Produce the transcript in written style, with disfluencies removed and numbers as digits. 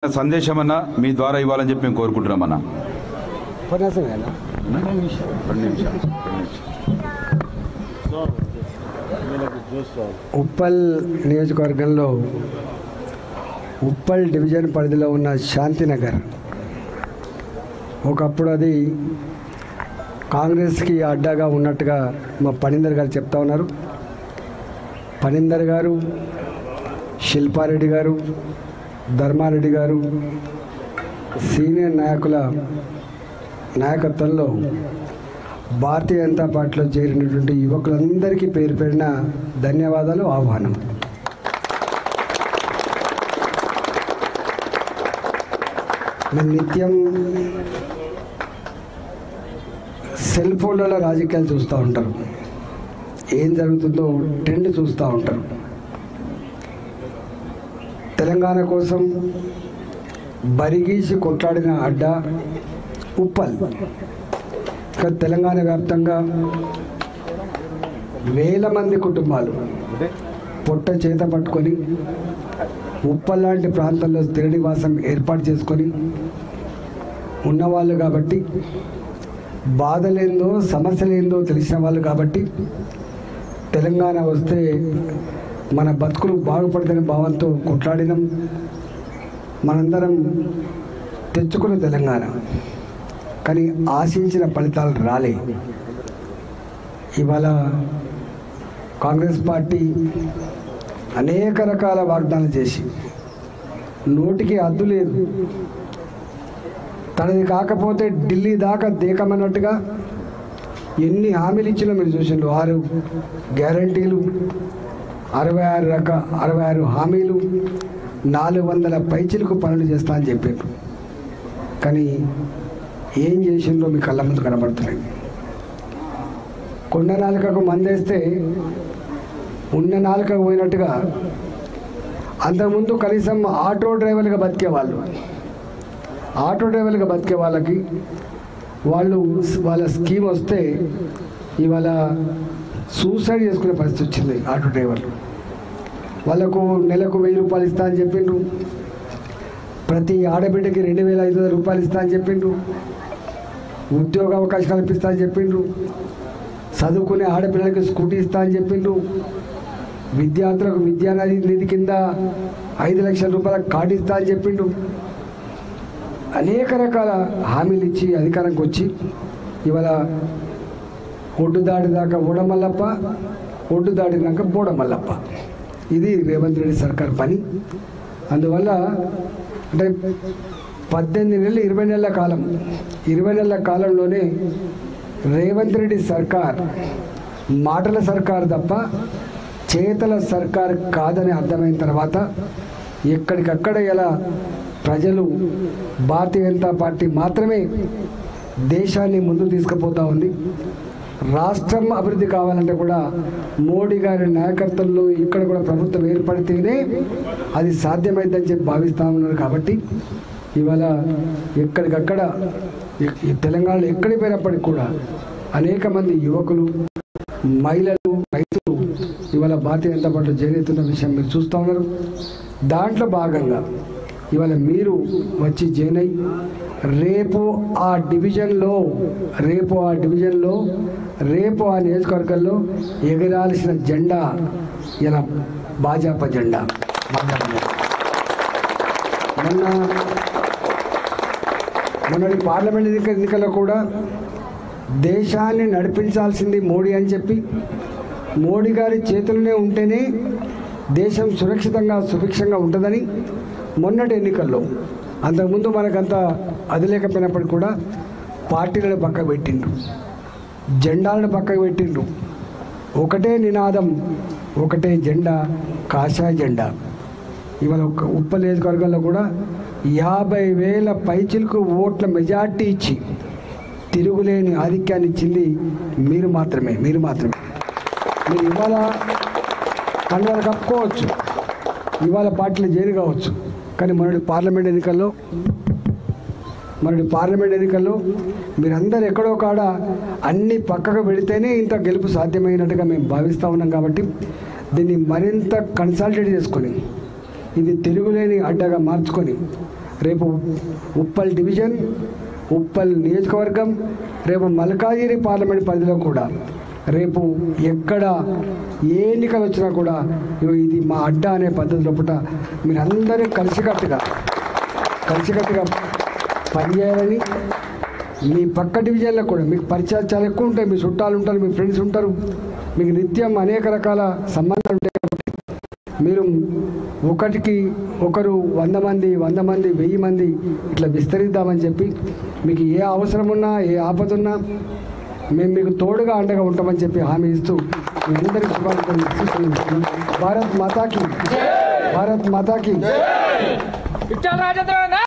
సందేశమన్నా మీ ద్వారా ఇవ్వాలని చెప్పి మేము కోరుకుంటున్నామన్నా. ఉప్పల్ నియోజకవర్గంలో ఉప్పల్ డివిజన్ పరిధిలో ఉన్న శాంతినగర్ ఒకప్పుడు అది కాంగ్రెస్కి అడ్డాగా ఉన్నట్టుగా మా పణీందర్ గారు చెప్తా ఉన్నారు. పణీందర్ గారు, శిల్పారెడ్డి గారు, ధర్మారెడ్డి గారు సీనియర్ నాయకుల నాయకత్వంలో భారతీయ జనతా పార్టీలో చేరినటువంటి యువకులందరికీ పేరు పేరిన ధన్యవాదాలు, ఆహ్వానం. మేము నిత్యం సెల్ ఫోన్లలో రాజకీయాలు చూస్తూ ఉంటారు, ఏం జరుగుతుందో ట్రెండ్ చూస్తూ ఉంటారు. తెలంగాణ కోసం బరిగీసి కొట్లాడిన అడ్డ ఉప్పల్. ఇక్కడ తెలంగాణ వ్యాప్తంగా వేల మంది కుటుంబాలు పొట్ట చేత పట్టుకొని ఉప్పల్ లాంటి ప్రాంతాల్లో స్థిర నివాసం ఏర్పాటు చేసుకొని ఉన్నవాళ్ళు కాబట్టి, బాధలేందో సమస్యలేందో తెలిసిన వాళ్ళు కాబట్టి తెలంగాణ వస్తే మన బతుకులు బాగుపడతానే భావంతో కొట్లాడినాం. మనందరం తెచ్చుకున్న తెలంగాణ, కానీ ఆశించిన ఫలితాలు రాలే. ఇవాళ కాంగ్రెస్ పార్టీ అనేక రకాల వాగ్దానాలు చేసి నోటికి అద్దు లేదు, తనది కాకపోతే ఢిల్లీ దాకా దేకమన్నట్టుగా ఎన్ని హామీలు ఇచ్చినా మీరు చూసిండ్రు. 6 గ్యారంటీలు, 66 హామీలు, 400 పైచిలకు పనులు చేస్తా అని చెప్పారు. కానీ ఏం చేసిండ్రో మీ కళ్ళ ముందు కనబడుతున్నాయి. కొండ నాలుకకు మందేస్తే ఉన్న నాలుకకు పోయినట్టుగా అంతకుముందు కనీసం ఆటో డ్రైవర్లుగా బతికే వాళ్ళకి వాళ్ళ స్కీమ్ వస్తే ఇవాళ సూసైడ్ చేసుకునే పరిస్థితి వచ్చింది. ఆటో డ్రైవర్లు వాళ్ళకు నెలకు 1000 రూపాయలు ఇస్తా అని చెప్పిండ్రు, ప్రతి ఆడబిడ్డకి 2500 రూపాయలు ఇస్తా అని చెప్పిండ్రు, ఉద్యోగ అవకాశం కల్పిస్తా అని చెప్పిండ్రు, చదువుకునే ఆడపిల్లలకి స్కూటీ ఇస్తా అని చెప్పిండ్రు, విద్యార్థులకు విద్యానిధి కింద 5 లక్షల రూపాయల కార్డు ఇస్తా అని చెప్పిండ్రు. అనేక రకాల హామీలు ఇచ్చి అధికారంకి వచ్చి ఇవాళ ఒడ్డు దాటిదాకా ఓడమల్లప్ప, ఒడ్డు దాటినాక బోడమల్లప్ప. ఇది రేవంత్ రెడ్డి సర్కార్ పని. అందువల్ల అంటే 18 నెలలు 20 నెలల కాలం, 20 నెలల కాలంలోనే రేవంత్ రెడ్డి సర్కార్ మాటల సర్కార్ తప్ప చేతల సర్కార్ కాదని అర్థమైన తర్వాత ఎక్కడికక్కడ ఇలా ప్రజలు భారతీయ జనతా పార్టీ మాత్రమే దేశాన్ని ముందుకు తీసుకుపోతూ ఉంది. రాష్ట్రం అభివృద్ధి కావాలంటే కూడా మోడీ గారి నాయకత్వంలో ఇక్కడ కూడా ప్రభుత్వం ఏర్పడితేనే అది సాధ్యమైందని చెప్పి భావిస్తూ ఉన్నారు. కాబట్టి ఇవాళ ఎక్కడికక్కడ తెలంగాణలో ఎక్కడికి పోయినప్పటికీ కూడా అనేక మంది యువకులు, మహిళలు, రైతులు ఇవాళ భారతీయ జనతా పార్టీలో చేరుతున్న విషయం మీరు చూస్తూ ఉన్నారు. దాంట్లో భాగంగా ఇవాళ మీరు వచ్చి జాయిన్ అయ్యి రేపు ఆ డివిజన్లో రేపు ఆ నియోజకవర్గంలో ఎగరాల్సిన జెండా ఇలా భాజపా జెండా. మొన్నటి పార్లమెంట్ ఎన్నికల్లో కూడా దేశాన్ని నడిపించాల్సింది మోడీ అని చెప్పి, మోడీ గారి చేతుల్లోనే ఉంటేనే దేశం సురక్షితంగా సుభిక్షంగా ఉంటుందని మొన్నటి ఎన్నికల్లో, అంతకుముందు మనకంత అది లేకపోయినప్పటికీ కూడా పార్టీలను పక్కకు పెట్టిండ్రు, జెండాలను పక్కకు పెట్టిండ్రు. ఒకటే నినాదం, ఒకటే జెండా, కాషాయ జెండా. ఇవాళ ఉప్పల్ నియోజకవర్గంలో కూడా 50,000 పైచిలకు ఓట్ల మెజార్టీ ఇచ్చి తిరుగులేని ఆధిక్యాన్ని ఇచ్చింది మీరు మాత్రమే. మీరు ఇవాళ కండువాలు కప్పుకోవచ్చు, ఇవాళ పార్టీలో చేరి కావచ్చు, కానీ మొన్నటి పార్లమెంట్ ఎన్నికల్లో మీరందరూ ఎక్కడో కాడ అన్ని పక్కకు పెడితేనే ఇంత గెలుపు సాధ్యమైనట్టుగా మేము భావిస్తూ ఉన్నాం. కాబట్టి దీన్ని మరింత కన్సల్టేట్ చేసుకొని ఇది తిరుగులేని అడ్డగా మార్చుకొని రేపు ఉప్పల్ డివిజన్, ఉప్పల్ నియోజకవర్గం, రేపు మల్కాజిగిరి పార్లమెంట్ పరిధిలో కూడా రేపు ఎక్కడ ఏ ఎన్నికలు వచ్చినా కూడా ఇది మా అడ్డా అనే పద్ధతిలో పుట్ట మీరందరూ కలిసికట్టుగా పనిచేయాలని, మీ పక్క డివిజన్లో కూడా మీకు పరిచయాలు చాలా ఎక్కువ ఉంటాయి, మీ చుట్టాలు ఉంటారు, మీ ఫ్రెండ్స్ ఉంటారు, మీకు నిత్యం అనేక రకాల సంబంధాలు ఉంటాయి. మీరు ఒకటికి ఒకరు 100 మంది 1000 మంది ఇట్లా విస్తరిద్దామని చెప్పి మీకు ఏ అవసరం ఉన్నా ఏ ఆపద ఉన్నా మేము మీకు తోడుగా అండగా ఉంటామని చెప్పి హామీ ఇస్తూ మీ అందరికీ శుభాకాంక్షలు. భారత్ మాతాకి